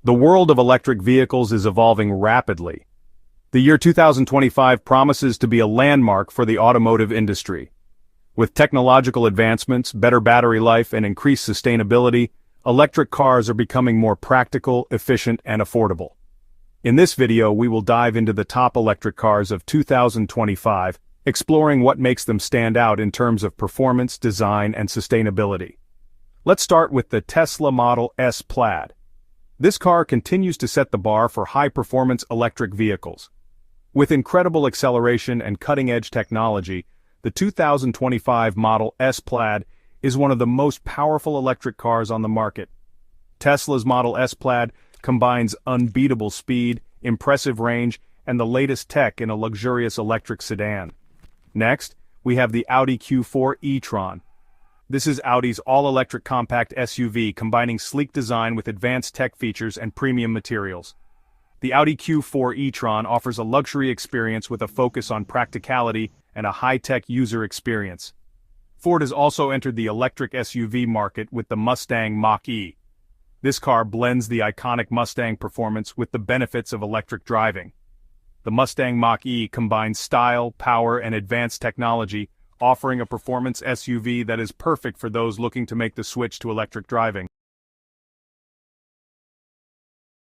The world of electric vehicles is evolving rapidly. The year 2025 promises to be a landmark for the automotive industry. With technological advancements, better battery life, and increased sustainability, electric cars are becoming more practical, efficient, and affordable. In this video, we will dive into the top electric cars of 2025, exploring what makes them stand out in terms of performance, design, and sustainability. Let's start with the Tesla Model S Plaid. This car continues to set the bar for high-performance electric vehicles. With incredible acceleration and cutting-edge technology, the 2025 Model S Plaid is one of the most powerful electric cars on the market. Tesla's Model S Plaid combines unbeatable speed, impressive range, and the latest tech in a luxurious electric sedan. Next, we have the Audi Q4 e-tron. This is Audi's all-electric compact SUV combining sleek design with advanced tech features and premium materials. The Audi Q4 e-tron offers a luxury experience with a focus on practicality and a high-tech user experience. Ford has also entered the electric SUV market with the Mustang Mach-E. This car blends the iconic Mustang performance with the benefits of electric driving. The Mustang Mach-E combines style, power, and advanced technology, offering a performance SUV that is perfect for those looking to make the switch to electric driving.